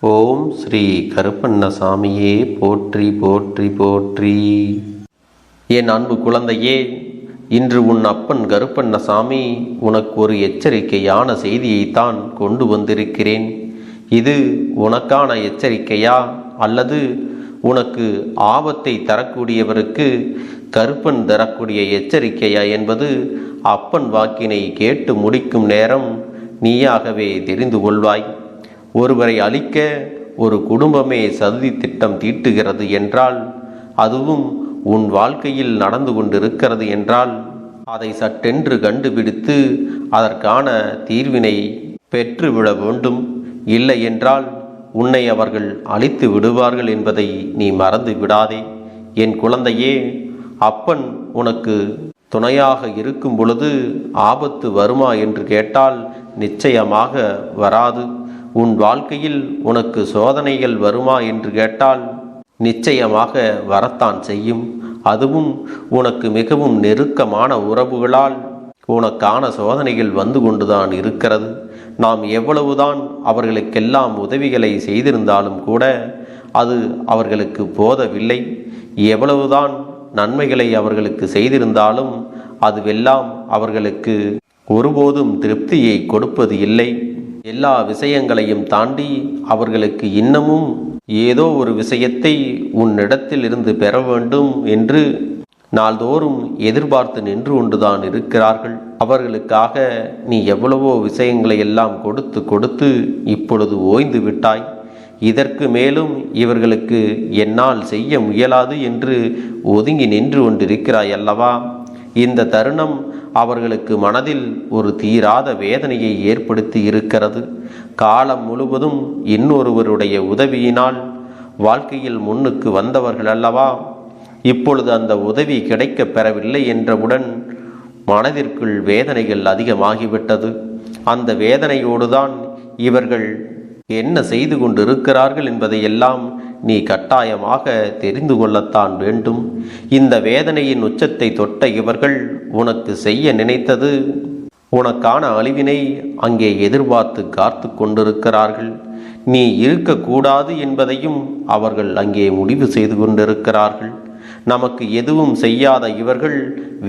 ஓம் ஸ்ரீ கருப்பண்ணசாமியே போற்றி போற்றி போற்றி. என் அன்பு குழந்தையே, இன்று உன் அப்பன் கருப்பண்ணசாமி உனக்கு ஒரு எச்சரிக்கையான செய்தியைத்தான் கொண்டு வந்திருக்கிறேன். இது உனக்கான எச்சரிக்கையா அல்லது உனக்கு ஆபத்தை தரக்கூடியவருக்கு கருப்பன் தரக்கூடிய எச்சரிக்கையா என்பது அப்பன் வாக்கினை கேட்டு முடிக்கும் நேரம் நீயாகவே தெரிந்து கொள்வாய். ஒருவரை அழிக்க ஒரு குடும்பமே சதி திட்டம் தீட்டுகிறது என்றால், அதுவும் உன் வாழ்க்கையில் நடந்து கொண்டிருக்கிறது என்றால், அதை சட்டென்று கண்டுபிடித்து அதற்கான தீர்வினை பெற்றுவிட வேண்டும். இல்லை என்றால் உன்னை அவர்கள் அழித்து விடுவார்கள் என்பதை நீ மறந்து விடாதே. என் குழந்தையே, அப்பன் உனக்கு துணையாக இருக்கும் பொழுது ஆபத்து வருமா என்று கேட்டால் நிச்சயமாக வராது. உன் வாழ்க்கையில் உனக்கு சோதனைகள் வருமா என்று கேட்டால் நிச்சயமாக வரத்தான் செய்யும். அதுவும் உனக்கு மிகவும் நெருக்கமான உறவுகளால் உனக்கான சோதனைகள் வந்து கொண்டுதான் இருக்கிறது. நாம் எவ்வளவுதான் அவர்களுக்கெல்லாம் உதவிகளை செய்திருந்தாலும் கூட அது அவர்களுக்கு போதவில்லை. எவ்வளவுதான் நன்மைகளை அவர்களுக்கு செய்திருந்தாலும் அதுவெல்லாம் அவர்களுக்கு ஒருபோதும் திருப்தியை கொடுப்பது இல்லை. எல்லா விஷயங்களையும் தாண்டி அவர்களுக்கு இன்னமும் ஏதோ ஒரு விஷயத்தை உன்னிடத்தில் இருந்து பெற வேண்டும் என்று நாள்தோறும் எதிர்பார்த்து நின்று கொண்டுதான் இருக்கிறார்கள். அவர்களுக்காக நீ எவ்வளவோ விஷயங்களை எல்லாம் கொடுத்து கொடுத்து இப்பொழுது ஓய்ந்து விட்டாய். இதற்கு மேலும் இவர்களுக்கு என்னால் செய்ய முயலாது என்று ஒதுங்கி நின்று கொண்டிருக்கிறாய் அல்லவா? இந்த தருணம் அவர்களுக்கு மனதில் ஒரு தீராத வேதனையை ஏற்படுத்தி இருக்கிறது. காலம் முழுவதும் இன்னொருவருடைய உதவியினால் வாழ்க்கையில் முன்னுக்கு வந்தவர்கள் அல்லவா? இப்பொழுது அந்த உதவி கிடைக்கப் பெறவில்லை என்றவுடன் மனதிற்குள் வேதனைகள் அதிகமாகிவிட்டது. அந்த வேதனையோடுதான் இவர்கள் என்ன செய்து கொண்டிருக்கிறார்கள் என்பதையெல்லாம் நீ கட்டாயமாக தெரிந்து கொள்ளத்தான் வேண்டும். இந்த வேதனையின் உச்சத்தை தொட்ட இவர்கள் உனக்கு செய்ய நினைத்தது உனக்கான அழிவினை அங்கே எதிர்பார்த்து காத்து கொண்டிருக்கிறார்கள். நீ இருக்கக்கூடாது என்பதையும் அவர்கள் அங்கே முடிவு செய்து கொண்டிருக்கிறார்கள். நமக்கு எதுவும் செய்யாத இவர்கள்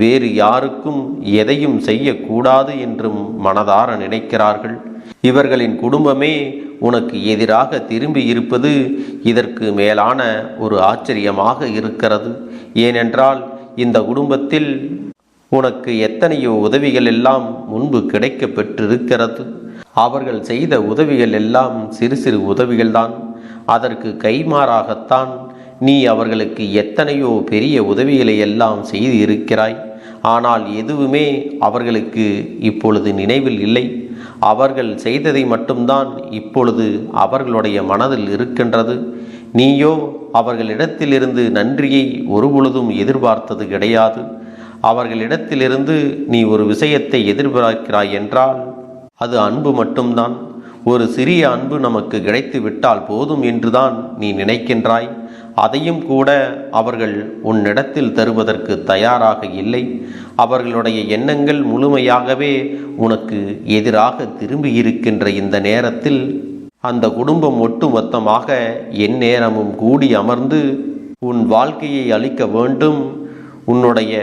வேறு யாருக்கும் எதையும் செய்யக்கூடாது என்றும் மனதார நினைக்கிறார்கள். இவர்களின் குடும்பமே உனக்கு எதிராக திரும்பி இருப்பது இதற்கு மேலான ஒரு ஆச்சரியமாக இருக்கிறது. ஏனென்றால் இந்த குடும்பத்தில் உனக்கு எத்தனையோ உதவிகள் எல்லாம் முன்பு கிடைக்க பெற்றிருக்கிறது. அவர்கள் செய்த உதவிகள் எல்லாம் சிறு சிறு உதவிகள்தான். அதற்கு கைமாறாகத்தான் நீ அவர்களுக்கு எத்தனையோ பெரிய உதவிகளை எல்லாம் செய்து இருக்கிறாய். ஆனால் எதுவுமே அவர்களுக்கு இப்பொழுது நினைவில் இல்லை. அவர்கள் செய்ததை மட்டும்தான் இப்பொழுது அவர்களுடைய மனதில் இருக்கின்றது. நீயோ அவர்களிடத்திலிருந்து நன்றியை ஒருபொழுதும் எதிர்பார்த்தது கிடையாது. அவர்களிடத்திலிருந்து நீ ஒரு விஷயத்தை எதிர்பார்க்கிறாய் என்றால் அது அன்பு மட்டும்தான். ஒரு சிறிய அன்பு நமக்கு கிடைத்து விட்டால் போதும் என்றுதான் நீ நினைக்கின்றாய். அதையும் கூட அவர்கள் உன்னிடத்தில் தருவதற்கு தயாராக இல்லை. அவர்களுடைய எண்ணங்கள் முழுமையாகவே உனக்கு எதிராக திரும்பி இருக்கின்ற இந்த நேரத்தில் அந்த குடும்பம் ஒட்டுமொத்தமாக எந்நேரமும் கூடி அமர்ந்து உன் வாழ்க்கையை அழிக்க வேண்டும், உன்னுடைய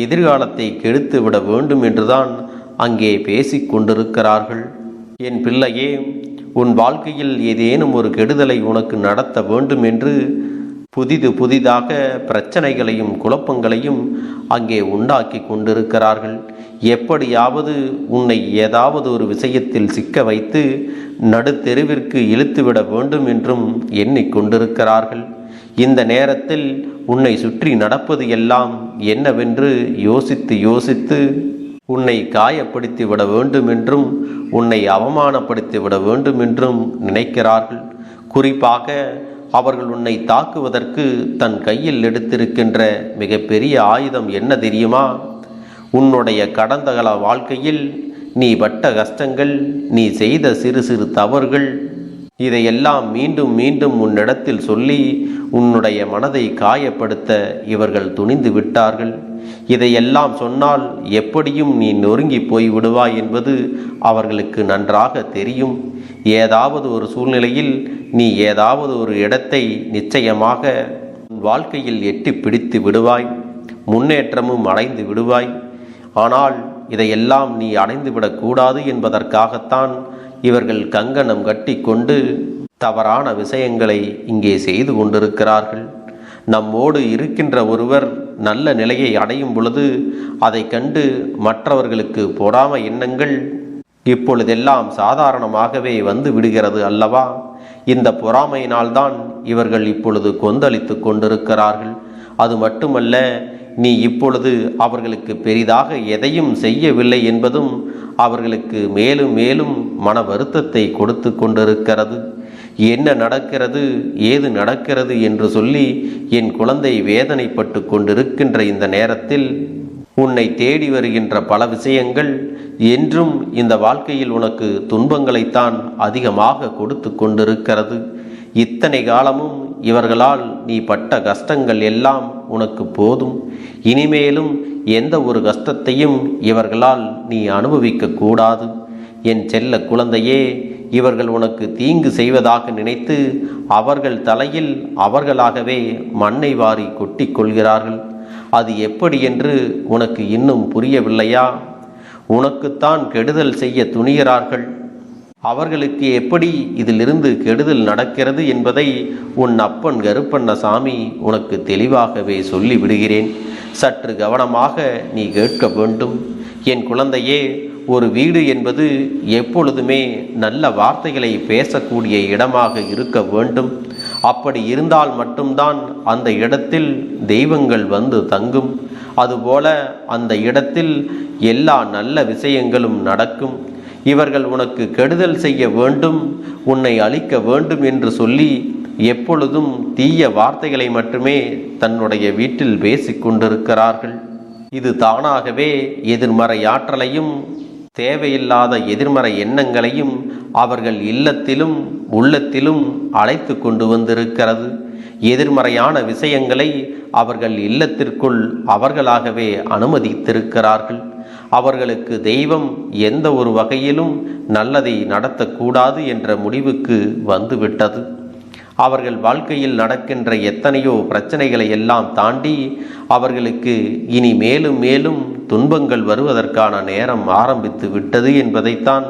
எதிர்காலத்தை கெடுத்து விட வேண்டும் என்றுதான் அங்கே பேசிக் கொண்டிருக்கிறார்கள். என் பிள்ளையே, உன் வாழ்க்கையில் ஏதேனும் ஒரு கெடுதலை உனக்கு நடத்த வேண்டும் என்று புதிதாக பிரச்சனைகளையும் குழப்பங்களையும் அங்கே உண்டாக்கி கொண்டிருக்கிறார்கள். எப்படியாவது உன்னை ஏதாவது ஒரு விஷயத்தில் சிக்க வைத்து நடுத்தெருவிற்கு இழுத்துவிட வேண்டும் என்றும் எண்ணிக்கொண்டிருக்கிறார்கள். இந்த நேரத்தில் உன்னை சுற்றி நடப்பது எல்லாம் என்னவென்று யோசித்து யோசித்து உன்னை காயப்படுத்தி விட வேண்டும் என்றும் உன்னை அவமானப்படுத்தி விட வேண்டும் என்றும் நினைக்கிறார்கள். குறிப்பாக அவர்கள் உன்னை தாக்குவதற்கு தன் கையில் எடுத்திருக்கின்ற மிகப்பெரிய ஆயுதம் என்ன தெரியுமா? உன்னுடைய கடந்த கால வாழ்க்கையில் நீ பட்ட கஷ்டங்கள், நீ செய்த சிறு சிறு தவறுகள், இதையெல்லாம் மீண்டும் மீண்டும் உன்னிடத்தில் சொல்லி உன்னுடைய மனதை காயப்படுத்த இவர்கள் துணிந்து விட்டார்கள். இதையெல்லாம் சொன்னால் எப்படியும் நீ நொறுங்கி போய் விடுவாய் என்பது அவர்களுக்கு நன்றாக தெரியும். ஏதாவது ஒரு சூழ்நிலையில் நீ ஏதாவது ஒரு இடத்தை நிச்சயமாக உன் வாழ்க்கையில் எட்டி பிடித்து விடுவாய், முன்னேற்றமும் அடைந்து விடுவாய். ஆனால் இதையெல்லாம் நீ அடைந்துவிடக்கூடாது என்பதற்காகத்தான் இவர்கள் கங்கணம் கட்டி கொண்டு தவறான விஷயங்களை இங்கே செய்து கொண்டிருக்கிறார்கள். நம்மோடு இருக்கின்ற ஒருவர் நல்ல நிலையை அடையும் பொழுது அதை கண்டு மற்றவர்களுக்கு பொறாமை எண்ணங்கள் இப்பொழுதெல்லாம் சாதாரணமாகவே வந்து விடுகிறது அல்லவா? இந்த பொறாமையினால்தான் இவர்கள் இப்பொழுது கொந்தளித்து கொண்டிருக்கிறார்கள். அது மட்டுமல்ல, நீ இப்பொழுது அவர்களுக்கு பெரிதாக எதையும் செய்யவில்லை என்பதும் அவர்களுக்கு மேலும் மேலும் மன வருத்தத்தை கொடுத்து கொண்டிருக்கிறது. என்ன நடக்கிறது, ஏது நடக்கிறது என்று சொல்லி என் குழந்தை வேதனைப்பட்டு கொண்டிருக்கின்ற இந்த நேரத்தில் உன்னை தேடி வருகின்ற பல விஷயங்கள் என்றும் இந்த வாழ்க்கையில் உனக்கு துன்பங்களைத்தான் அதிகமாக கொடுத்து கொண்டிருக்கிறது. இத்தனை காலமும் இவர்களால் நீ பட்ட கஷ்டங்கள் எல்லாம் உனக்கு போதும். இனிமேலும் எந்த ஒரு கஷ்டத்தையும் இவர்களால் நீ அனுபவிக்க கூடாது. என் செல்ல குழந்தையே, இவர்கள் உனக்கு தீங்கு செய்வதாக நினைத்து அவர்கள் தலையில் அவர்களாகவே மண்ணை வாரி கொட்டி கொள்கிறார்கள். அது எப்படி என்று உனக்கு இன்னும் புரியவில்லையா? உனக்குத்தான் கெடுதல் செய்ய துணிகிறார்கள். அவர்களுக்கு எப்படி இதிலிருந்து கெடுதல் நடக்கிறது என்பதை உன் அப்பன் கருப்பண்ணசாமி உனக்கு தெளிவாகவே சொல்லி விடுகிறேன். சற்று கவனமாக நீ கேட்க வேண்டும். என் குழந்தையே, ஒரு வீடு என்பது எப்பொழுதுமே நல்ல வார்த்தைகளை பேசக்கூடிய இடமாக இருக்க வேண்டும். அப்படி இருந்தால் மட்டும்தான் அந்த இடத்தில் தெய்வங்கள் வந்து தங்கும். அதுபோல அந்த இடத்தில் எல்லா நல்ல விஷயங்களும் நடக்கும். இவர்கள் உனக்கு கெடுதல் செய்ய வேண்டும், உன்னை அழிக்க வேண்டும் என்று சொல்லி எப்பொழுதும் தீய வார்த்தைகளை மட்டுமே தன்னுடைய வீட்டில் பேசிக்கொண்டிருக்கிறார்கள். இது தானாகவே எதிர்மறை ஆற்றலையும் தேவையில்லாத எதிர்மறை எண்ணங்களையும் அவர்கள் இல்லத்திலும் உள்ளத்திலும் அழைத்து கொண்டு வந்திருக்கிறது. எதிர்மறையான விஷயங்களை அவர்கள் இல்லத்திற்குள் அவர்களாகவே அனுமதித்திருக்கிறார்கள். அவர்களுக்கு தெய்வம் எந்த ஒரு வகையிலும் நல்லதை நடத்தக்கூடாது என்ற முடிவுக்கு வந்துவிட்டது. அவர்கள் வாழ்க்கையில் நடக்கின்ற எத்தனையோ பிரச்சனைகளை எல்லாம் தாண்டி அவர்களுக்கு இனி மேலும் மேலும் துன்பங்கள் வருவதற்கான நேரம் ஆரம்பித்து விட்டது என்பதைத்தான்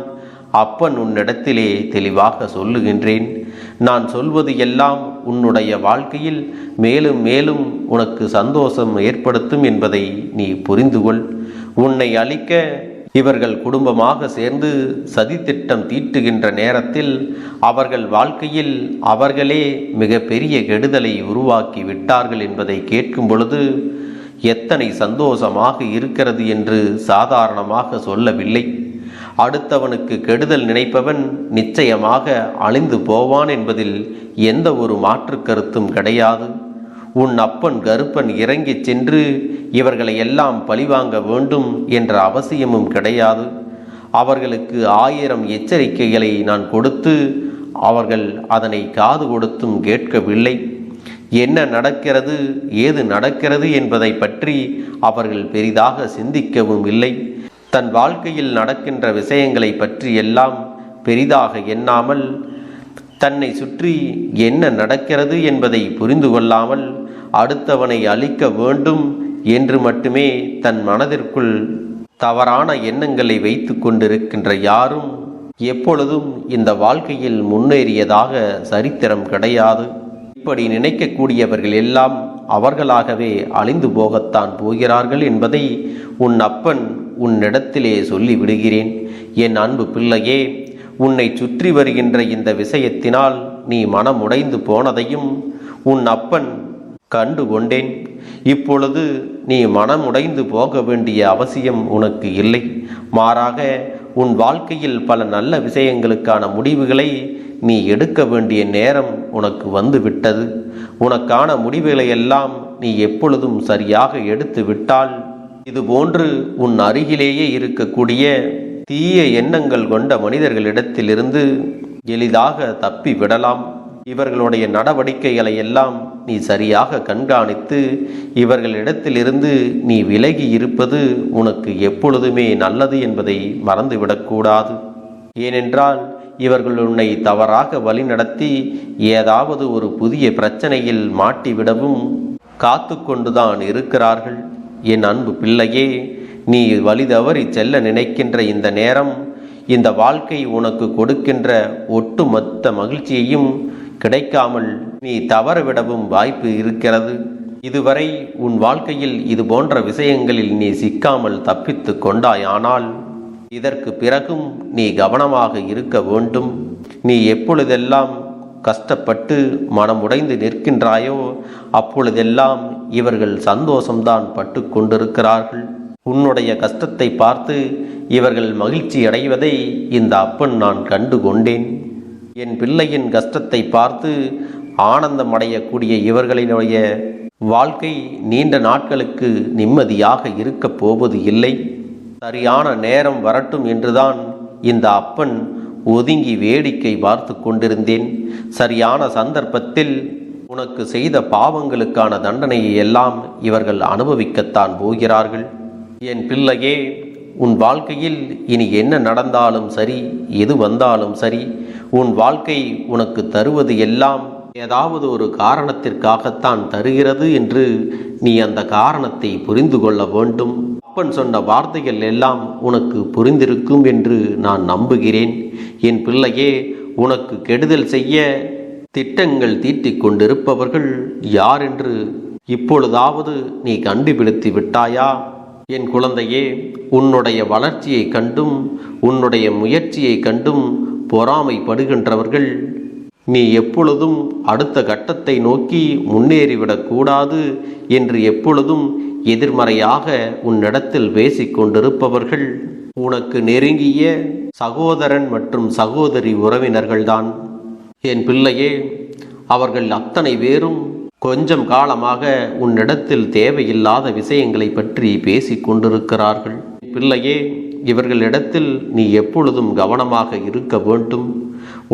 அப்பன் உன்னிடத்திலே தெளிவாக சொல்லுகின்றேன். நான் சொல்வது எல்லாம் உன்னுடைய வாழ்க்கையில் மேலும் மேலும் உனக்கு சந்தோஷம் ஏற்படுத்தும் என்பதை நீ புரிந்துகொள். உன்னை அழிக்க இவர்கள் குடும்பமாக சேர்ந்து சதித்திட்டம் தீட்டுகின்ற நேரத்தில் அவர்கள் வாழ்க்கையில் அவர்களே மிக பெரிய கெடுதலை உருவாக்கி விட்டார்கள் என்பதை கேட்கும் பொழுது எத்தனை சந்தோஷமாக இருக்கிறது என்று சாதாரணமாக சொல்லவில்லை. அடுத்தவனுக்கு கெடுதல் நினைப்பவன் நிச்சயமாக அழிந்து போவான் என்பதில் எந்த ஒரு மாற்று கருத்தும் கிடையாது. உன் அப்பன் கருப்பன் இறங்கிச் சென்று இவர்களை எல்லாம் பழிவாங்க வேண்டும் என்ற அவசியமும் கிடையாது. அவர்களுக்கு 1000 எச்சரிக்கைகளை நான் கொடுத்து அவர்கள் அதனை காது கொடுத்தும் கேட்கவில்லை. என்ன நடக்கிறது, ஏது நடக்கிறது என்பதை பற்றி அவர்கள் பெரிதாக சிந்திக்கவும் இல்லை. தன் வாழ்க்கையில் நடக்கின்ற விஷயங்களை பற்றி எல்லாம் பெரிதாக எண்ணாமல், தன்னை சுற்றி என்ன நடக்கிறது என்பதை புரிந்து கொள்ளாமல் அடுத்தவனை அழிக்க வேண்டும் என்று மட்டுமே தன் மனதிற்குள் தவறான எண்ணங்களை வைத்து கொண்டிருக்கின்ற யாரும் எப்பொழுதும் இந்த வாழ்க்கையில் முன்னேறியதாக சரித்திரம் கிடையாது. இப்படி நினைக்கக்கூடியவர்கள் எல்லாம் அவர்களாகவே அழிந்து போகத்தான் போகிறார்கள் என்பதை உன் அப்பன் உன்னிடத்திலே சொல்லி விடுகிறேன். என் அன்பு பிள்ளையே, உன்னை சுற்றி வருகின்ற இந்த விஷயத்தினால் நீ மனமுடைந்து போனதையும் உன் அப்பன் கண்டு கொண்டேன். இப்பொழுது நீ மனமுடைந்து போக வேண்டிய அவசியம் உனக்கு இல்லை. மாறாக உன் வாழ்க்கையில் பல நல்ல விஷயங்களுக்கான முடிவுகளை நீ எடுக்க வேண்டிய நேரம் உனக்கு வந்து விட்டது. உனக்கான முடிவுகளை எல்லாம் நீ எப்பொழுதும் சரியாக எடுத்து விட்டால் இதுபோன்று உன் அருகிலேயே இருக்கக்கூடிய தீய எண்ணங்கள் கொண்ட மனிதர்களிடத்திலிருந்து எளிதாக தப்பி விடலாம். இவர்களுடைய நடவடிக்கைகளை எல்லாம் நீ சரியாக கண்காணித்து இவர்களிடத்திலிருந்து நீ விலகி இருப்பது உனக்கு எப்பொழுதுமே நல்லது என்பதை மறந்துவிடக்கூடாது. ஏனென்றால் இவர்கள் உன்னை தவறாக வழிநடத்தி ஏதாவது ஒரு புதிய பிரச்சனையில் மாட்டிவிடவும் காத்து கொண்டுதான் இருக்கிறார்கள். என் அன்பு பிள்ளையே, நீ வழி தவறி செல்ல நினைக்கின்ற இந்த நேரம் இந்த வாழ்க்கை உனக்கு கொடுக்கின்ற ஒட்டுமொத்த மகிழ்ச்சியையும் கிடைக்காமல் நீ தவறவிடவும் வாய்ப்பு இருக்கிறது. இதுவரை உன் வாழ்க்கையில் இது போன்ற விஷயங்களில் நீ சிக்காமல் தப்பித்து கொண்டாயானால் இதற்கு பிறகும் நீ கவனமாக இருக்க வேண்டும். நீ எப்பொழுதெல்லாம் கஷ்டப்பட்டு மனமுடைந்து நிற்கின்றாயோ அப்பொழுதெல்லாம் இவர்கள் சந்தோஷம்தான் பட்டு கொண்டிருக்கிறார்கள். உன்னுடைய கஷ்டத்தை பார்த்து இவர்கள் மகிழ்ச்சி அடைவதை இந்த அப்பன் நான் கண்டு கொண்டேன். என் பிள்ளையின் கஷ்டத்தை பார்த்து ஆனந்தம் அடையக்கூடிய இவர்களினுடைய வாழ்க்கை நீண்ட நாட்களுக்கு நிம்மதியாக இருக்கப் போவது இல்லை. சரியான நேரம் வரட்டும் என்றுதான் இந்த அப்பன் ஒதுங்கி வேடிக்கை பார்த்து கொண்டிருந்தேன். சரியான சந்தர்ப்பத்தில் உனக்கு செய்த பாவங்களுக்கான தண்டனையை எல்லாம் இவர்கள் அனுபவிக்கத்தான் போகிறார்கள். என் பிள்ளையே, உன் வாழ்க்கையில் இனி என்ன நடந்தாலும் சரி, எது வந்தாலும் சரி, உன் வாழ்க்கை உனக்கு தருவது எல்லாம் ஏதாவது ஒரு காரணத்திற்காகத்தான் தருகிறது என்று நீ அந்த காரணத்தை புரிந்து கொள்ள வேண்டும். அப்பன் சொன்ன வார்த்தைகள் எல்லாம் உனக்கு புரிந்திருக்கும் என்று நான் நம்புகிறேன். என் பிள்ளையே, உனக்கு கெடுதல் செய்ய திட்டங்கள் தீட்டிக் கொண்டிருப்பவர்கள் யார் என்று இப்பொழுதாவது நீ கண்டுபிடித்து விட்டாயா? என் குழந்தையே, உன்னுடைய வளர்ச்சியை கண்டும் உன்னுடைய முயற்சியை கண்டும் பொறாமைப்படுகின்றவர்கள் நீ எப்பொழுதும் அடுத்த கட்டத்தை நோக்கி முன்னேறிவிடக்கூடாது என்று எப்பொழுதும் எதிர்மறையாக உன்னிடத்தில் பேசிக்கொண்டிருப்பவர்கள் உனக்கு நெருங்கிய சகோதரன் மற்றும் சகோதரி உறவினர்கள்தான். என் பிள்ளையே, அவர்கள் அத்தனை பேரும் கொஞ்சம் காலமாக உன்னிடத்தில் தேவையில்லாத விஷயங்களை பற்றி பேசிக் கொண்டிருக்கிறார்கள். பிள்ளையே, இவர்களிடத்தில் நீ எப்பொழுதும் கவனமாக இருக்க வேண்டும்.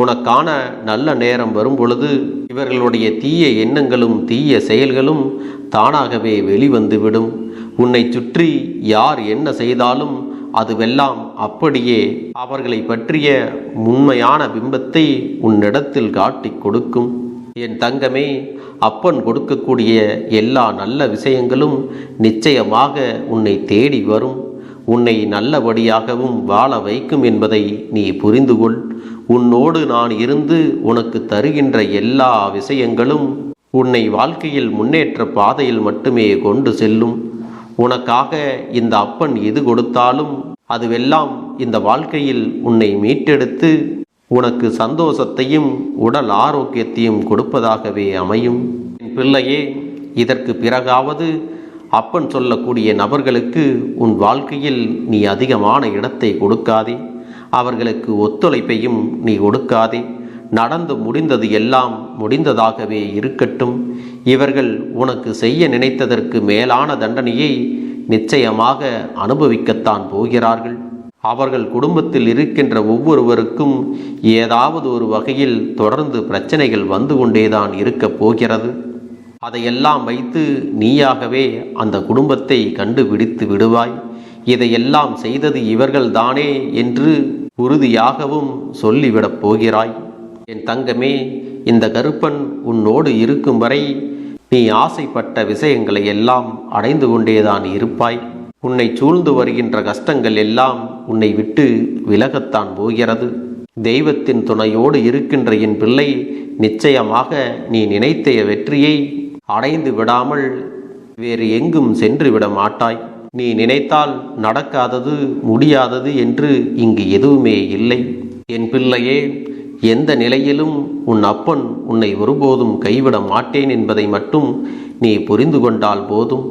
உனக்கான நல்ல நேரம் வரும் பொழுது இவர்களுடைய தீய எண்ணங்களும் தீய செயல்களும் தானாகவே வெளிவந்துவிடும். உன்னை சுற்றி யார் என்ன செய்தாலும் அதுவெல்லாம் அப்படியே அவர்களை பற்றிய உண்மையான பிம்பத்தை உன்னிடத்தில் காட்டி கொடுக்கும். என் தங்கமே, அப்பன் கொடுக்கக்கூடிய எல்லா நல்ல விஷயங்களும் நிச்சயமாக உன்னை தேடி வரும். உன்னை நல்லபடியாகவும் வாழ வைக்கும் என்பதை நீ புரிந்து கொள். உன்னோடு நான் இருந்து உனக்கு தருகின்ற எல்லா விஷயங்களும் உன்னை வாழ்க்கையில் முன்னேற்ற பாதையில் மட்டுமே கொண்டு செல்லும். உனக்காக இந்த அப்பன் எது கொடுத்தாலும் அதுவெல்லாம் இந்த வாழ்க்கையில் உன்னை மீட்டெடுத்து உனக்கு சந்தோஷத்தையும் உடல் ஆரோக்கியத்தையும் கொடுப்பதாகவே அமையும். என் பிள்ளையே, இதற்கு பிறகாவது அப்பன் சொல்லக்கூடிய நபர்களுக்கு உன் வாழ்க்கையில் நீ அதிகமான இடத்தை கொடுக்காதே. அவர்களுக்கு ஒத்துழைப்பையும் நீ கொடுக்காதே. நடந்து முடிந்தது எல்லாம் முடிந்ததாகவே இருக்கட்டும். இவர்கள் உனக்கு செய்ய நினைத்ததற்கு மேலான தண்டனையை நிச்சயமாக அனுபவிக்கத்தான் போகிறார்கள். அவர்கள் குடும்பத்தில் இருக்கின்ற ஒவ்வொருவருக்கும் ஏதாவது ஒரு வகையில் தொடர்ந்து பிரச்சனைகள் வந்து கொண்டேதான் இருக்கப் போகிறது. அதையெல்லாம் வைத்து நீயாகவே அந்த குடும்பத்தை கண்டுபிடித்து விடுவாய். இதையெல்லாம் செய்தது இவர்கள்தானே என்று உறுதியாகவும் சொல்லிவிடப் போகிறாய். என் தங்கமே, இந்த கருப்பன் உன்னோடு இருக்கும் வரை நீ ஆசைப்பட்ட விஷயங்களை எல்லாம் அடைந்து கொண்டேதான் இருப்பாய். உன்னை சூழ்ந்து வருகின்ற கஷ்டங்கள் எல்லாம் உன்னை விட்டு விலகத்தான் போகிறது. தெய்வத்தின் துணையோடு இருக்கின்ற என் பிள்ளை, நிச்சயமாக நீ நினைத்த வெற்றியை அடைந்து விடாமல் வேறு எங்கும் சென்று விட மாட்டாய். நீ நினைத்தால் நடக்காதது முடியாதது என்று இங்கு எதுவுமே இல்லை. என் பிள்ளையே, எந்த நிலையிலும் உன் அப்பன் உன்னை ஒருபோதும் கைவிட மாட்டேன் என்பதை மட்டும் நீ புரிந்து கொண்டால் போதும்.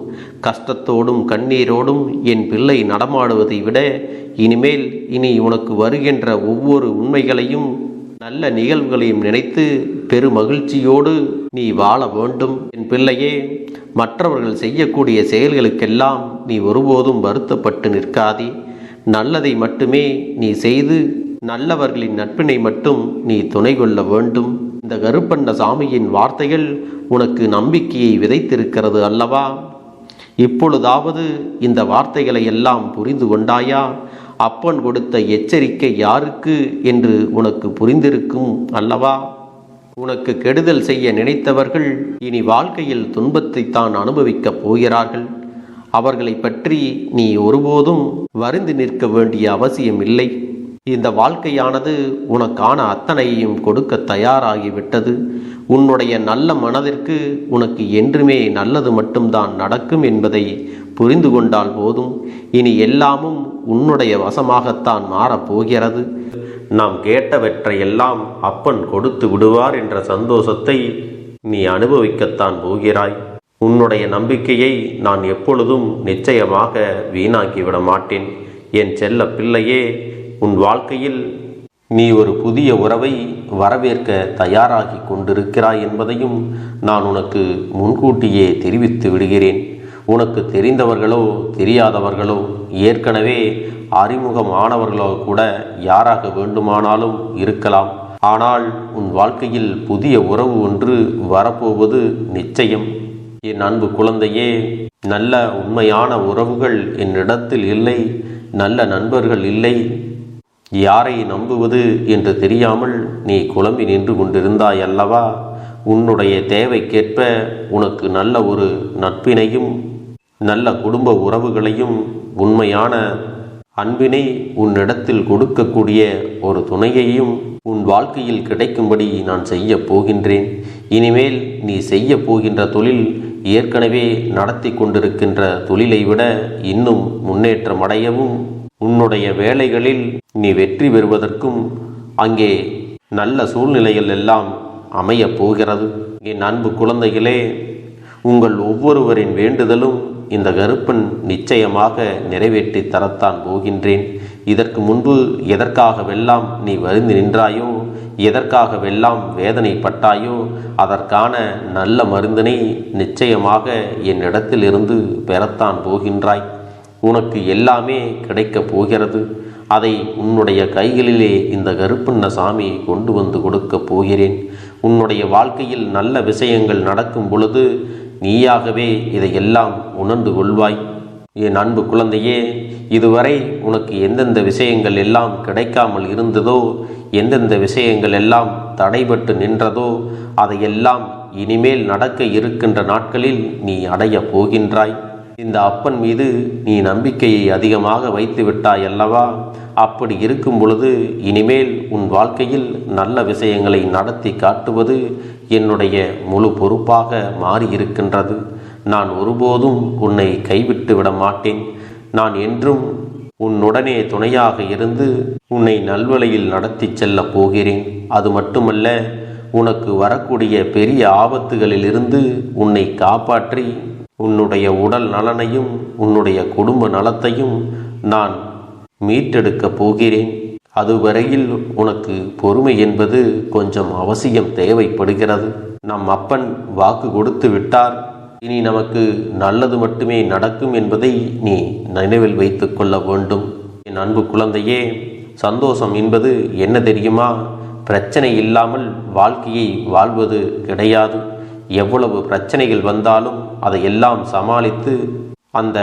கஷ்டத்தோடும் கண்ணீரோடும் என் பிள்ளை நடமாடுவதை விட இனி உனக்கு வருகின்ற ஒவ்வொரு உண்மைகளையும் நல்ல நிகழ்வுகளையும் நினைத்து பெருமகிழ்ச்சியோடு நீ வாழ வேண்டும். என் பிள்ளையே, மற்றவர்கள் செய்யக்கூடிய செயல்களுக்கெல்லாம் நீ ஒருபோதும் வருத்தப்பட்டு நிற்காதே. நல்லதை மட்டுமே நீ செய்து நல்லவர்களின் நட்பினை மட்டும் நீ துணை கொள்ள வேண்டும். இந்த கருப்பண்ண சாமியின் வார்த்தைகள் உனக்கு நம்பிக்கையை விதைத்திருக்கிறது அல்லவா? இப்பொழுதாவது இந்த வார்த்தைகளை எல்லாம் புரிந்து கொண்டாயா? அப்பன் கொடுத்த எச்சரிக்கை யாருக்கு என்று உனக்கு புரிந்திருக்கும் அல்லவா? உனக்கு கெடுதல் செய்ய நினைத்தவர்கள் இனி வாழ்க்கையில் துன்பத்தைத்தான் அனுபவிக்கப் போகிறார்கள். அவர்களை பற்றி நீ ஒருபோதும் வருந்தி நிற்க வேண்டிய அவசியம் இல்லை. இந்த வாழ்க்கையானது உனக்கான அத்தனையையும் கொடுக்க தயாராகிவிட்டது. உன்னுடைய நல்ல மனதிற்கு உனக்கு என்றுமே நல்லது மட்டும்தான் நடக்கும் என்பதை புரிந்து கொண்டால் போதும். இனி எல்லாமும் உன்னுடைய வசமாகத்தான் மாறப்போகிறது. நாம் கேட்டவற்றையெல்லாம் அப்பன் கொடுத்து விடுவார் என்ற சந்தோஷத்தை நீ அனுபவிக்கத்தான் போகிறாய். உன்னுடைய நம்பிக்கையை நான் எப்பொழுதும் நிச்சயமாக வீணாக்கிவிட மாட்டேன். என் செல்ல பிள்ளையே, உன் வாழ்க்கையில் நீ ஒரு புதிய உறவை வரவேற்க தயாராகி கொண்டிருக்கிறாய் என்பதையும் நான் உனக்கு முன்கூட்டியே தெரிவித்து விடுகிறேன். உனக்கு தெரிந்தவர்களோ தெரியாதவர்களோ, ஏற்கனவே அறிமுகமானவர்களோ கூட யாராக வேண்டுமானாலும் இருக்கலாம். ஆனால் உன் வாழ்க்கையில் புதிய உறவு ஒன்று வரப்போவது நிச்சயம். என் அன்பு குழந்தையே, நல்ல உண்மையான உறவுகள் என்னிடத்தில் இல்லை, நல்ல நண்பர்கள் இல்லை. யாரை நம்புவது என்று தெரியாமல் நீ குழம்பி நின்று கொண்டிருந்தாய் அல்லவா? உன்னுடைய தேவைக்கேற்ப உனக்கு நல்ல ஒரு நட்பினையும் நல்ல குடும்ப உறவுகளையும் உண்மையான அன்பினை உன்னிடத்தில் கொடுக்கக்கூடிய ஒரு துணையையும் உன் வாழ்க்கையில் கிடைக்கும்படி நான் செய்ய போகின்றேன். இனிமேல் நீ செய்ய போகின்ற தொழில் ஏற்கனவே நடத்தி கொண்டிருக்கின்ற தொழிலை விட இன்னும் முன்னேற்றம் அடையவும், உன்னுடைய வேலைகளில் நீ வெற்றி பெறுவதற்கும் அங்கே நல்ல சூழ்நிலைகள் எல்லாம் அமையப் போகிறது. என் அன்பு குழந்தைகளே, உங்கள் ஒவ்வொருவரின் வேண்டுதலும் இந்த கருப்பன் நிச்சயமாக நிறைவேற்றி தரத்தான் போகின்றேன். இதற்கு முன்பு எதற்காகவெல்லாம் நீ வருந்தி நின்றாயோ, எதற்காகவெல்லாம் வேதனைப்பட்டாயோ, அதற்கான நல்ல மருந்தினை நிச்சயமாக என்னிடத்திலிருந்து பெறத்தான் போகின்றாய். உனக்கு எல்லாமே கிடைக்கப் போகிறது. அதை உன்னுடைய கைகளிலே இந்த கருப்பண்ண சாமி கொண்டு வந்து கொடுக்கப் போகிறேன். உன்னுடைய வாழ்க்கையில் நல்ல விஷயங்கள் நடக்கும் பொழுது நீயாகவே இதையெல்லாம் உணர்ந்து கொள்வாய். என் அன்பு குழந்தையே, இதுவரை உனக்கு எந்தெந்த விஷயங்கள் எல்லாம் கிடைக்காமல் இருந்ததோ, எந்தெந்த விஷயங்கள் எல்லாம் தடைபட்டு நின்றதோ, அதையெல்லாம் இனிமேல் நடக்க இருக்கின்ற நாட்களில் நீ அடைய போகின்றாய். இந்த அப்பன் மீது நீ நம்பிக்கையை அதிகமாக வைத்து விட்டாய் அல்லவா? அப்படி இருக்கும் பொழுது இனிமேல் உன் வாழ்க்கையில் நல்ல விஷயங்களை நடத்தி காட்டுவது என்னுடைய முழு பொறுப்பாக மாறியிருக்கின்றது. நான் ஒருபோதும் உன்னை கைவிட்டு விட மாட்டேன். நான் என்றும் உன்னுடனே துணையாக இருந்து உன்னை நல்வழியில் நடத்தி செல்ல போகிறேன். அது மட்டுமல்ல, உனக்கு வரக்கூடிய பெரிய ஆபத்துகளிலிருந்து உன்னை காப்பாற்றி உன்னுடைய உடல் நலனையும் உன்னுடைய குடும்ப நலத்தையும் நான் மீட்டெடுக்கப் போகிறேன். அதுவரையில் உனக்கு பொறுமை என்பது கொஞ்சம் அவசியம் தேவைப்படுகிறது. நம் அப்பன் வாக்கு கொடுத்து விட்டார். இனி நமக்கு நல்லது மட்டுமே நடக்கும் என்பதை நீ நினைவில் வைத்து கொள்ள வேண்டும். என் அன்பு குழந்தையே, சந்தோஷம் என்பது என்ன தெரியுமா? பிரச்சனை இல்லாமல் வாழ்க்கையை வாழ்வது கிடையாது. எவ்வளவு பிரச்சனைகள் வந்தாலும் அதையெல்லாம் சமாளித்து அந்த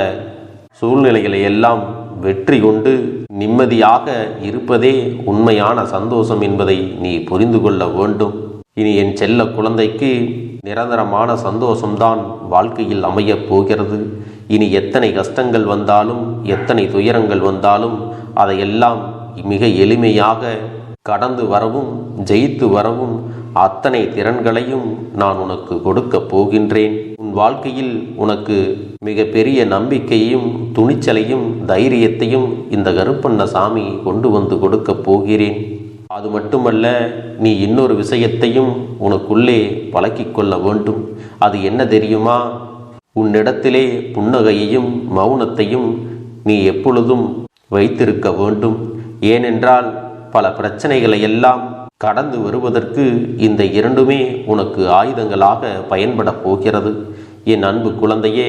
சூழ்நிலைகளை எல்லாம் வெற்றி கொண்டு நிம்மதியாக இருப்பதே உண்மையான சந்தோஷம் என்பதை நீ புரிந்து கொள்ள வேண்டும். இனி என் செல்ல குழந்தைக்கு நிரந்தரமான சந்தோஷம்தான் வாழ்க்கையில் அமையப் போகிறது. இனி எத்தனை கஷ்டங்கள் வந்தாலும், எத்தனை துயரங்கள் வந்தாலும் அதையெல்லாம் மிக எளிமையாக கடந்து வரவும் ஜெயித்து வரவும் அத்தனை திறன்களையும் நான் உனக்கு கொடுக்கப் போகின்றேன். உன் வாழ்க்கையில் உனக்கு மிக பெரிய நம்பிக்கையையும் துணிச்சலையும் தைரியத்தையும் இந்த கருப்பண்ண சாமி கொண்டு வந்து கொடுக்கப் போகிறேன். அது மட்டுமல்ல, நீ இன்னொரு விஷயத்தையும் உனக்குள்ளே பழக்கிக் கொள்ள வேண்டும். அது என்ன தெரியுமா? உன்னிடத்திலே புன்னகையையும் மௌனத்தையும் நீ எப்பொழுதும் வைத்திருக்க வேண்டும். ஏனென்றால் பல பிரச்சனைகளை எல்லாம் கடந்து வருவதற்கு இந்த இரண்டுமே உனக்கு ஆயுதங்களாக பயன்பட போகிறது. என் அன்பு குழந்தையே,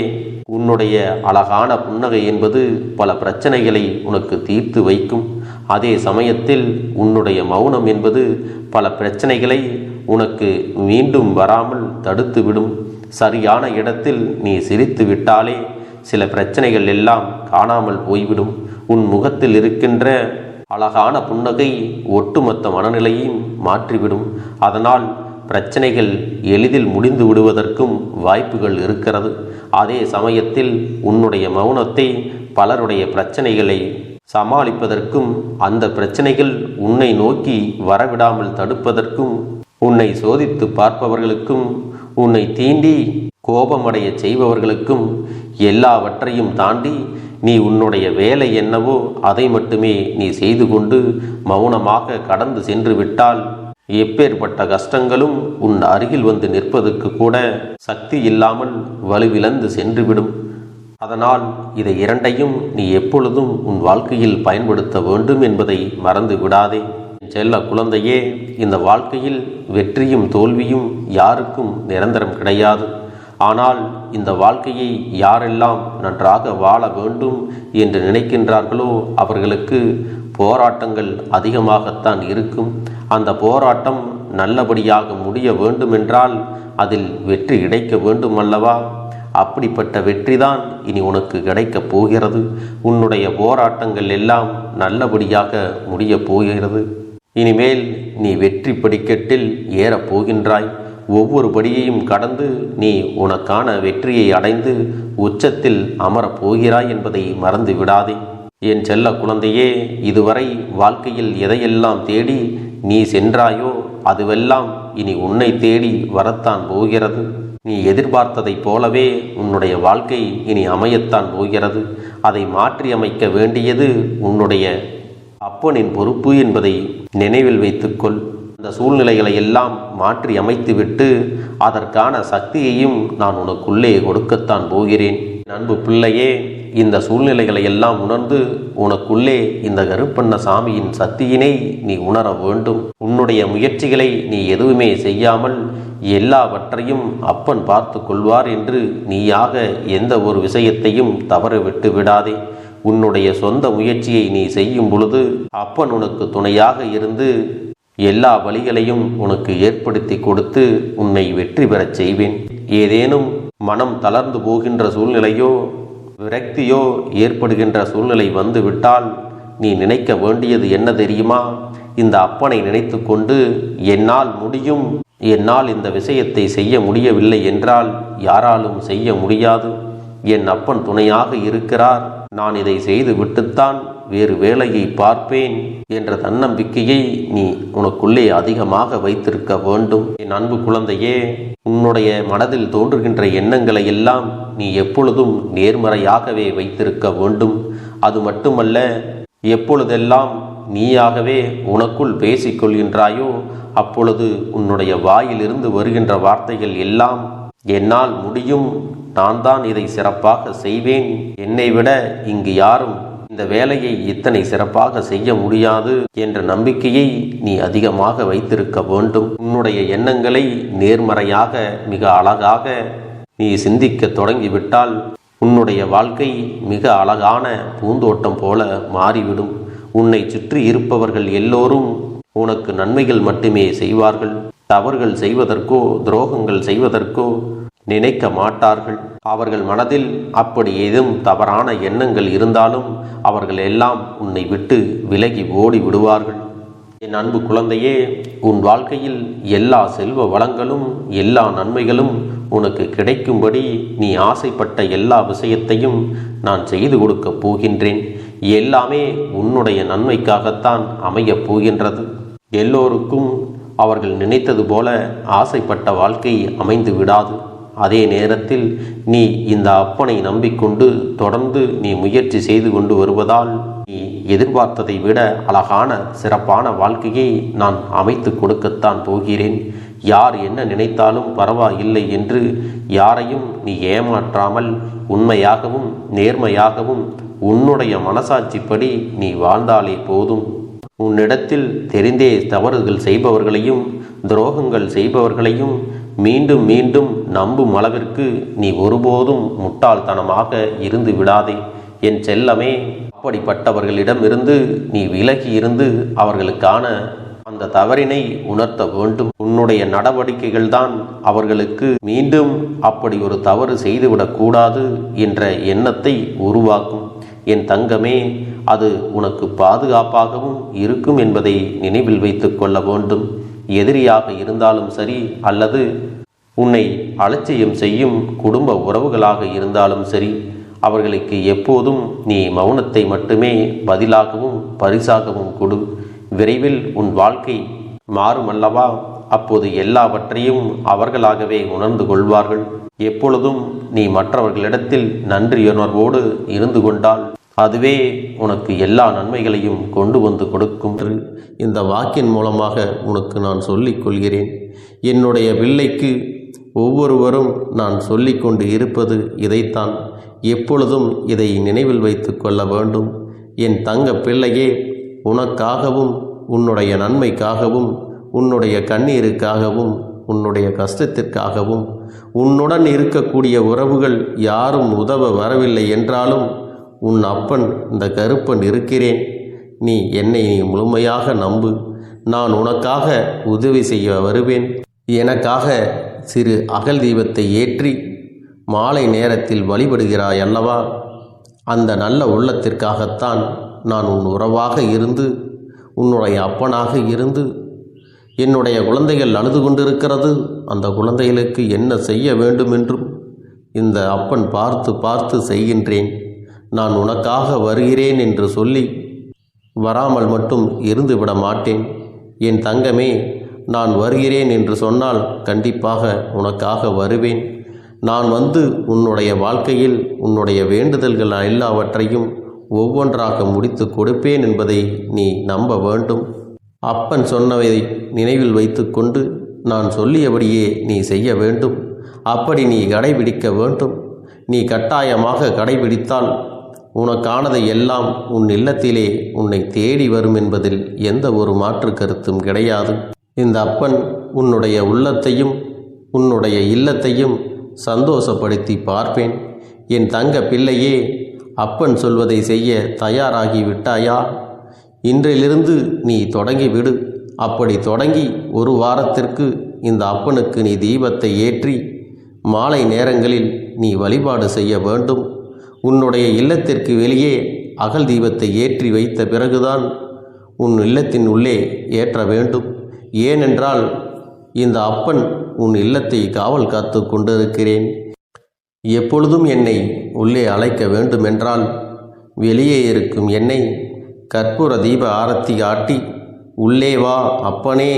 உன்னுடைய அழகான புன்னகை என்பது பல பிரச்சனைகளை உனக்கு தீர்த்து வைக்கும். அதே சமயத்தில் உன்னுடைய மௌனம் என்பது பல பிரச்சனைகளை உனக்கு மீண்டும் வராமல் தடுத்துவிடும். சரியான இடத்தில் நீ சிரித்து விட்டாலே சில பிரச்சனைகள் எல்லாம் காணாமல் போய்விடும். உன் முகத்தில் இருக்கின்ற அழகான புன்னகை ஒட்டுமொத்த மனநிலையும் மாற்றிவிடும். அதனால் பிரச்சனைகள் எளிதில் முடிந்து விடுவதற்கும் வாய்ப்புகள் இருக்கிறது. அதே சமயத்தில் உன்னுடைய மௌனத்தை பலருடைய பிரச்சனைகளை சமாளிப்பதற்கும், அந்த பிரச்சனைகள் உன்னை நோக்கி வரவிடாமல் தடுப்பதற்கும், உன்னை சோதித்து பார்ப்பவர்களுக்கும், உன்னை தீண்டி கோபமடைய செய்பவர்களுக்கும் எல்லாவற்றையும் தாண்டி நீ உன்னுடைய வேலை என்னவோ அதை மட்டுமே நீ செய்து கொண்டு மௌனமாக கடந்து சென்று விட்டால் எப்பேற்பட்ட கஷ்டங்களும் உன் அருகில் வந்து நிற்பதற்கு கூட சக்தி இல்லாமல் வலுவிழந்து சென்றுவிடும். அதனால் இதை இரண்டையும் நீ எப்பொழுதும் உன் வாழ்க்கையில் பயன்படுத்த வேண்டும் என்பதை மறந்து விடாதே. செல்ல குழந்தையே, இந்த வாழ்க்கையில் வெற்றியும் தோல்வியும் யாருக்கும் நிரந்தரம் கிடையாது. ஆனால் இந்த வாழ்க்கையை யாரெல்லாம் நன்றாக வாழ வேண்டும் என்று நினைக்கின்றார்களோ அவர்களுக்கு போராட்டங்கள் அதிகமாகத்தான் இருக்கும். அந்த போராட்டம் நல்லபடியாக முடிய வேண்டுமென்றால் அதில் வெற்றி கிடைக்க வேண்டும் அல்லவா? அப்படிப்பட்ட வெற்றிதான் இனி உனக்கு கிடைக்கப் போகிறது. உன்னுடைய போராட்டங்கள் எல்லாம் நல்லபடியாக முடியப் போகிறது. இனிமேல் நீ வெற்றி படிக்கட்டில் ஏறப் போகின்றாய். ஒவ்வொரு படியையும் கடந்து நீ உனக்கான வெற்றியை அடைந்து உச்சத்தில் அமரப் போகிறாய் என்பதை மறந்து விடாதே. என் செல்ல குழந்தையே, இதுவரை வாழ்க்கையில் எதையெல்லாம் தேடி நீ சென்றாயோ அதுவெல்லாம் இனி உன்னை தேடி வரத்தான் போகிறது. நீ எதிர்பார்த்ததைப் போலவே உன்னுடைய வாழ்க்கை இனி அமையத்தான் போகிறது. அதை மாற்றி அமைக்க வேண்டியது உன்னுடைய அப்பனின் பொறுப்பு என்பதை நினைவில் வைத்துக்கொள். அந்த சூழ்நிலைகளை எல்லாம் மாற்றி அமைத்துவிட்டு அதற்கான சக்தியையும் நான் உனக்குள்ளே கொடுக்கத்தான் போகிறேன். அன்பு பிள்ளையே, இந்த சூழ்நிலைகளை எல்லாம் உணர்ந்து உனக்குள்ளே இந்த கருப்பண்ண சாமியின் சக்தியினை நீ உணர வேண்டும். உன்னுடைய முயற்சிகளை நீ எதுவுமே செய்யாமல் எல்லாவற்றையும் அப்பன் பார்த்து கொள்வார் என்று நீயாக எந்த ஒரு விஷயத்தையும் தவற விட்டு விடாதே. உன்னுடைய சொந்த முயற்சியை நீ செய்யும் பொழுது அப்பன் உனக்கு துணையாக இருந்து எல்லா வழிகளையும் உனக்கு ஏற்படுத்தி கொடுத்து உன்னை வெற்றி பெறச் செய்வேன். ஏதேனும் மனம் தளர்ந்து போகின்ற சூழ்நிலையோ விரக்தியோ ஏற்படுகின்ற சூழ்நிலை வந்துவிட்டால் நீ நினைக்க வேண்டியது என்ன தெரியுமா? இந்த அப்பனை நினைத்து கொண்டு என்னால் முடியும், என்னால் இந்த விஷயத்தை செய்ய முடியவில்லை என்றால் யாராலும் செய்ய முடியாது, என் அப்பன் துணையாக இருக்கிறார், நான் இதை செய்து விட்டுத்தான் வேறு வேலையை பார்ப்பேன் என்ற தன்னம்பிக்கையை நீ உனக்குள்ளே அதிகமாக வைத்திருக்க வேண்டும். என் அன்பு குழந்தையே, உன்னுடைய மனதில் தோன்றுகின்ற எண்ணங்களை எல்லாம் நீ எப்பொழுதும் நேர்மறையாகவே வைத்திருக்க வேண்டும். அது மட்டுமல்ல, எப்பொழுதெல்லாம் நீயாகவே உனக்குள் பேசிக்கொள்கின்றாயோ அப்பொழுது உன்னுடைய வாயிலிருந்து வருகின்ற வார்த்தைகள் எல்லாம் என்னால் முடியும், நான் தான் இதை சிறப்பாக செய்வேன், என்னை விட இங்கு யாரும் இந்த வேலையை இத்தனை சிறப்பாக செய்ய முடியாது என்ற நம்பிக்கையை நீ அதிகமாக வைத்திருக்க வேண்டும். உன்னுடைய எண்ணங்களை நேர்மறையாக மிக அழகாக நீ சிந்திக்க தொடங்கிவிட்டால் உன்னுடைய வாழ்க்கை மிக அழகான பூந்தோட்டம் போல மாறிவிடும். உன்னை சுற்றி இருப்பவர்கள் எல்லோரும் உனக்கு நன்மைகள் மட்டுமே செய்வார்கள். தவறுகள் செய்வதற்கோ துரோகங்கள் செய்வதற்கோ நினைக்க மாட்டார்கள். அவர்கள் மனதில் அப்படி ஏதும் தவறான எண்ணங்கள் இருந்தாலும் அவர்கள் எல்லாம் உன்னை விட்டு விலகி ஓடி விடுவார்கள். என் அன்பு குழந்தையே, உன் வாழ்க்கையில் எல்லா செல்வ வளங்களும் எல்லா நன்மைகளும் உனக்கு கிடைக்கும்படி நீ ஆசைப்பட்ட எல்லா விஷயத்தையும் நான் செய்து கொடுக்கப் போகின்றேன். எல்லாமே உன்னுடைய நன்மைக்காகத்தான் அமையப் போகின்றது. எல்லோருக்கும் அவர்கள் நினைத்தது போல ஆசைப்பட்ட வாழ்க்கை அமைந்து விடாது. அதே நேரத்தில் நீ இந்த அப்பனை நம்பிக்கொண்டு தொடர்ந்து நீ முயற்சி செய்து கொண்டு வருவதால் நீ எதிர்பார்த்ததை விட அழகான சிறப்பான வாழ்க்கையை நான் அமைத்து கொடுக்கத்தான் போகிறேன். யார் என்ன நினைத்தாலும் பரவாயில்லை என்று யாரையும் நீ ஏமாற்றாமல் உண்மையாகவும் நேர்மையாகவும் உன்னுடைய மனசாட்சிப்படி நீ வாழ்ந்தாலே போதும். உன்னிடத்தில் தெரிந்தே தவறுகள் செய்பவர்களையும் துரோகங்கள் செய்பவர்களையும் மீண்டும் மீண்டும் நம்பும் அளவிற்கு நீ ஒருபோதும் முட்டாள்தனமாக இருந்து விடாதே. என் செல்லமே, அப்படிப்பட்டவர்களிடமிருந்து நீ விலகி இருந்து அவர்களுக்கான அந்த தவறினை உணர்த்த வேண்டும். உன்னுடைய நடவடிக்கைகள் தான் அவர்களுக்கு மீண்டும் அப்படி ஒரு தவறு செய்துவிடக்கூடாது என்ற எண்ணத்தை உருவாக்கும். என் தங்கமே, அது உனக்கு பாதுகாப்பாகவும் இருக்கும் என்பதை நினைவில் வைத்து கொள்ள வேண்டும். எதிரியாக இருந்தாலும் சரி, அல்லது உன்னை அலட்சியம் செய்யும் குடும்ப உறவுகளாக இருந்தாலும் சரி, அவர்களுக்கு எப்போதும் நீ மௌனத்தை மட்டுமே பதிலாகவும் பரிசாகவும் கொடு. விரைவில் உன் வாழ்க்கை மாறுமல்லவா? அப்போது எல்லாவற்றையும் அவர்களாகவே உணர்ந்து கொள்வார்கள். எப்பொழுதும் நீ மற்றவர்களிடத்தில் நன்றியுணர்வோடு இருந்து கொண்டால் அதுவே உனக்கு எல்லா நன்மைகளையும் கொண்டு வந்து கொடுக்கும். இந்த வாக்கின் மூலமாக உனக்கு நான் சொல்லிக் கொள்கிறேன். என்னுடைய பிள்ளைக்கு ஒவ்வொருவரும் நான் சொல்லிக்கொண்டு இருப்பது இதைத்தான். எப்பொழுதும் இதை நினைவில் வைத்து கொள்ள வேண்டும். என் தங்க பிள்ளையே, உனக்காகவும் உன்னுடைய நன்மைக்காகவும் உன்னுடைய கண்ணீருக்காகவும் உன்னுடைய கஷ்டத்திற்காகவும் உன்னுடன் இருக்கக்கூடிய உறவுகள் யாரும் உதவ வரவில்லை என்றாலும் உன் அப்பன் இந்த கருப்பன் இருக்கிறேன். நீ என்னை முழுமையாக நம்பு. நான் உனக்காக உதவி செய்ய வருவேன். எனக்காக சிறு அகல் தீபத்தை ஏற்றி மாலை நேரத்தில் வழிபடுகிறாய் அல்லவா? அந்த நல்ல உள்ளத்திற்காகத்தான் நான் உன் உறவாக இருந்து உன்னுடைய அப்பனாக இருந்து என்னுடைய குழந்தைகள் அழுது கொண்டிருக்கிறது, அந்த குழந்தைகளுக்கு என்ன செய்ய வேண்டும் என்றும் இந்த அப்பன் பார்த்து பார்த்து செய்கின்றேன். நான் உனக்காக வருகிறேன் என்று சொல்லி வராமல் மட்டும் இருந்து விட மாட்டேன். என் தங்கமே, நான் வருகிறேன் என்று சொன்னால் கண்டிப்பாக உனக்காக வருவேன். நான் வந்து உன்னுடைய வாழ்க்கையில் உன்னுடைய வேண்டுதல்கள் எல்லாவற்றையும் ஒவ்வொன்றாக முடித்து கொடுப்பேன் என்பதை நீ நம்ப வேண்டும். அப்பன் சொன்னவை நினைவில் வைத்துக்கொண்டு நான் சொல்லியபடியே நீ செய்ய வேண்டும். அப்படி நீ கடைபிடிக்க வேண்டும். நீ கட்டாயமாக கடைபிடித்தால் உனக்கானதை எல்லாம் உன் இல்லத்திலே உன்னை தேடி வரும் என்பதில் எந்த ஒரு மாற்று கருத்தும் கிடையாது. இந்த அப்பன் உன்னுடைய உள்ளத்தையும் உன்னுடைய இல்லத்தையும் சந்தோஷப்படுத்தி பார்ப்பேன். என் தங்க பிள்ளையே, அப்பன் சொல்வதை செய்ய தயாராகி விட்டாயா? இன்றிலிருந்து நீ தொடங்கிவிடு. அப்படி தொடங்கி ஒரு வாரத்திற்கு இந்த அப்பனுக்கு நீ தீபத்தை ஏற்றி மாலை நேரங்களில் நீ வழிபாடு செய்ய வேண்டும். உன்னுடைய இல்லத்திற்கு வெளியே அகல் தீபத்தை ஏற்றி வைத்த பிறகுதான் உன் இல்லத்தின் உள்ளே ஏற்ற வேண்டும். ஏனென்றால் இந்த அப்பன் உன் இல்லத்தை காவல் காத்து கொண்டிருக்கிறேன். எப்பொழுதும் என்னை உள்ளே அழைக்க வேண்டுமென்றால் வெளியே இருக்கும் என்னை கற்பூர தீப ஆரத்தி காட்டி உள்ளே வா அப்பனே,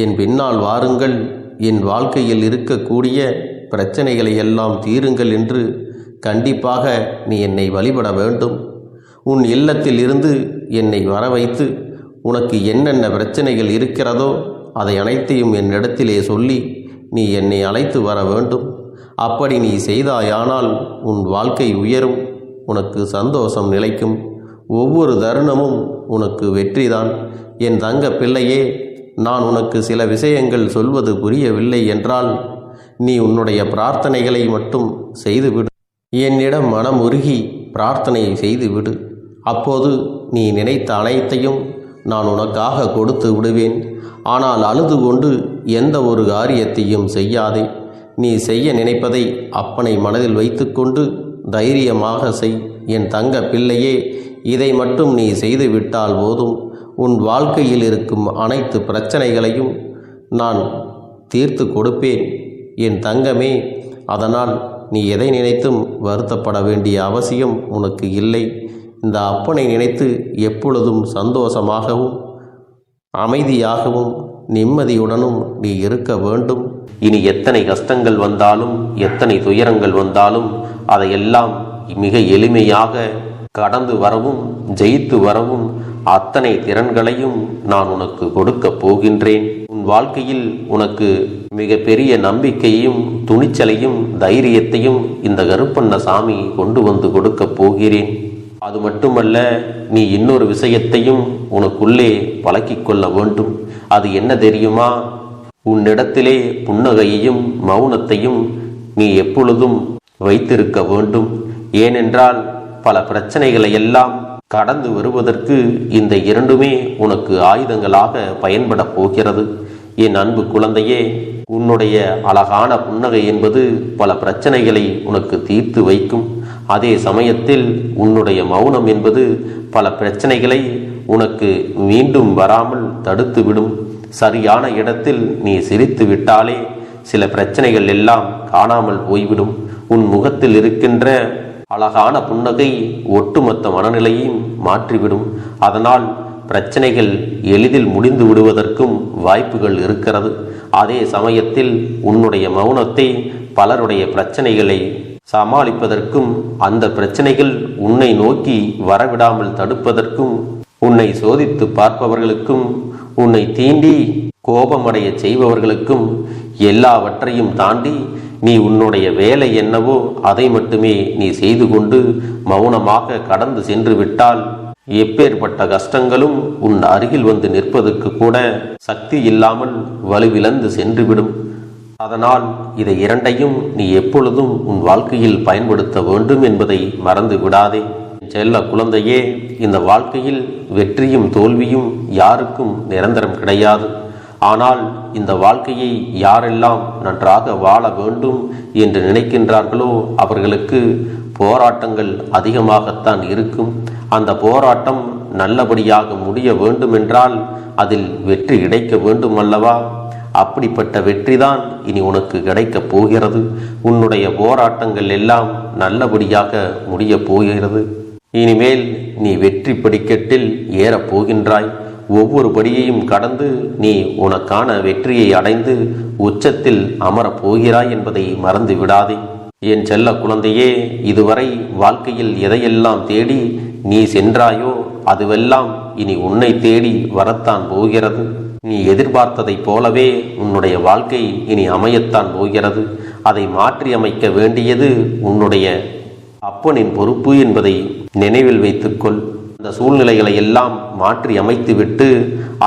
என் பின்னால் வாருங்கள், என் வாழ்க்கையில் இருக்கக்கூடிய பிரச்சனைகளை எல்லாம் தீருங்கள் என்று கண்டிப்பாக நீ என்னை வழிபட வேண்டும். உன் இல்லத்தில் இருந்து என்னை வர வைத்து உனக்கு என்னென்ன பிரச்சனைகள் இருக்கிறதோ அதை அனைத்தையும் என்னிடத்திலே சொல்லி நீ என்னை அழைத்து வர வேண்டும். அப்படி நீ செய்தாயானால் உன் வாழ்க்கை உயரும், உனக்கு சந்தோஷம் நிலைக்கும். ஒவ்வொரு தருணமும் உனக்கு வெற்றிதான். என் தங்க பிள்ளையே, நான் உனக்கு சில விஷயங்கள் சொல்வது புரியவில்லை என்றால் நீ உன்னுடைய பிரார்த்தனைகளை மட்டும் செய்துவிடு. என்னிடம் மனம் உருகி பிரார்த்தனை செய்துவிடு. அப்போது நீ நினைத்த அனைத்தையும் நான் உனக்காக கொடுத்து விடுவேன். ஆனால் அழுது கொண்டு எந்த ஒரு காரியத்தையும் செய்யாதே. நீ செய்ய நினைப்பதை அப்பனை மனதில் வைத்துக்கொண்டு தைரியமாக செய். என் தங்க பிள்ளையே, இதை மட்டும் நீ செய்துவிட்டால் போதும். உன் வாழ்க்கையில் இருக்கும் அனைத்து பிரச்சனைகளையும் நான் தீர்த்து கொடுப்பேன் என் தங்கமே. அதனால் நீ எதை நினைத்தும் வருத்தப்பட வேண்டிய அவசியம் உனக்கு இல்லை. இந்த அப்பனை நினைத்து எப்பொழுதும் சந்தோஷமாகவும் அமைதியாகவும் நிம்மதியுடனும் நீ இருக்க வேண்டும். இனி எத்தனை கஷ்டங்கள் வந்தாலும் எத்தனை துயரங்கள் வந்தாலும் அதையெல்லாம் மிக எளிமையாக கடந்து வரவும் ஜெயித்து வரவும் அத்தனை திறன்களையும் நான் உனக்கு கொடுக்க போகின்றேன். உன் வாழ்க்கையில் உனக்கு மிக பெரிய நம்பிக்கையையும் துணிச்சலையும் தைரியத்தையும் இந்த கருப்பண்ணசாமி கொண்டு வந்து கொடுக்க போகிறேன். அது மட்டுமல்ல, நீ இன்னொரு விஷயத்தையும் உனக்குள்ளே பழக்கிக் கொள்ள வேண்டும். அது என்ன தெரியுமா? உன்னிடத்திலே புன்னகையையும் மௌனத்தையும் நீ எப்பொழுதும் வைத்திருக்க வேண்டும். ஏனென்றால் பல பிரச்சனைகளை எல்லாம் கடந்து வருவதற்கு இந்த இரண்டுமே உனக்கு ஆயுதங்களாக பயன்பட போகிறது. என் அன்பு குழந்தையே, உன்னுடைய அழகான புன்னகை என்பது பல பிரச்சனைகளை உனக்கு தீர்த்து வைக்கும். அதே சமயத்தில் உன்னுடைய மௌனம் என்பது பல பிரச்சனைகளை உனக்கு மீண்டும் வராமல் தடுத்துவிடும். சரியான இடத்தில் நீ சிரித்து விட்டாலே சில பிரச்சனைகள் எல்லாம் காணாமல் போய்விடும். உன் முகத்தில் இருக்கின்ற அழகான புன்னகை ஒட்டுமொத்த மனநிலையையும் மாற்றிவிடும். அதனால் பிரச்சனைகள் எளிதில் முடிந்து விடுவதற்கும் வாய்ப்புகள் இருக்கிறது. அதே சமயத்தில் உன்னுடைய மௌனத்தை பலருடைய பிரச்சனைகளை சமாளிப்பதற்கும், அந்த பிரச்சனைகள் உன்னை நோக்கி வரவிடாமல் தடுப்பதற்கும், உன்னை சோதித்து பார்ப்பவர்களுக்கும், உன்னை தீண்டி கோபமடைய செய்பவர்களுக்கும் எல்லாவற்றையும் தாண்டி நீ உன்னுடைய வேலை என்னவோ அதை மட்டுமே நீ செய்து கொண்டு மௌனமாக கடந்து சென்று விட்டால் எப்பேற்பட்ட கஷ்டங்களும் உன் அருகில் வந்து நிற்பதற்கு கூட சக்தி இல்லாமல் வலுவிழந்து சென்றுவிடும். அதனால் இதை இரண்டையும் நீ எப்பொழுதும் உன் வாழ்க்கையில் பயன்படுத்த வேண்டும் என்பதை மறந்து விடாதே. செல்ல குழந்தையே, இந்த வாழ்க்கையில் வெற்றியும் தோல்வியும் யாருக்கும் நிரந்தரம் கிடையாது. ஆனால் இந்த வாழ்க்கையை யாரெல்லாம் நன்றாக வாழ வேண்டும் என்று நினைக்கின்றார்களோ அவர்களுக்கு போராட்டங்கள் அதிகமாகத்தான் இருக்கும். அந்த போராட்டம் நல்லபடியாக முடிய வேண்டுமென்றால் அதில் வெற்றி கிடைக்க வேண்டும் அல்லவா? அப்படிப்பட்ட வெற்றிதான் இனி உனக்கு கிடைக்கப் போகிறது. உன்னுடைய போராட்டங்கள் எல்லாம் நல்லபடியாக முடிய போகிறது. இனிமேல் நீ வெற்றி படிக்கட்டில் ஏறப் போகின்றாய். ஒவ்வொரு படியையும் கடந்து நீ உனக்கான வெற்றியை அடைந்து உச்சத்தில் அமரப் போகிறாய் என்பதை மறந்து விடாதே. என் செல்ல குழந்தையே, இதுவரை வாழ்க்கையில் எதையெல்லாம் தேடி நீ சென்றாயோ அதுவெல்லாம் இனி உன்னை தேடி வரத்தான் போகிறது. நீ எதிர்பார்த்ததைப் போலவே உன்னுடைய வாழ்க்கை இனி அமையத்தான் போகிறது. அதை மாற்றி அமைக்க வேண்டியது உன்னுடைய அப்பனின் பொறுப்பு என்பதை நினைவில் வைத்துக்கொள். அந்த சூழ்நிலைகளை எல்லாம் மாற்றி அமைத்துவிட்டு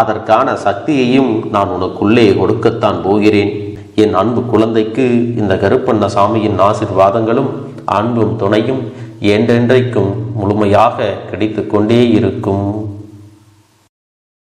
அதற்கான சக்தியையும் நான் உனக்குள்ளே கொடுக்கத்தான் போகிறேன். என் அன்பு குழந்தைக்கு இந்த கருப்பண்ணசாமியின் ஆசீர்வாதங்களும் அன்பும் துணையும் என்றென்றைக்கும் முழுமையாக கிடைத்து கொண்டே இருக்கும்.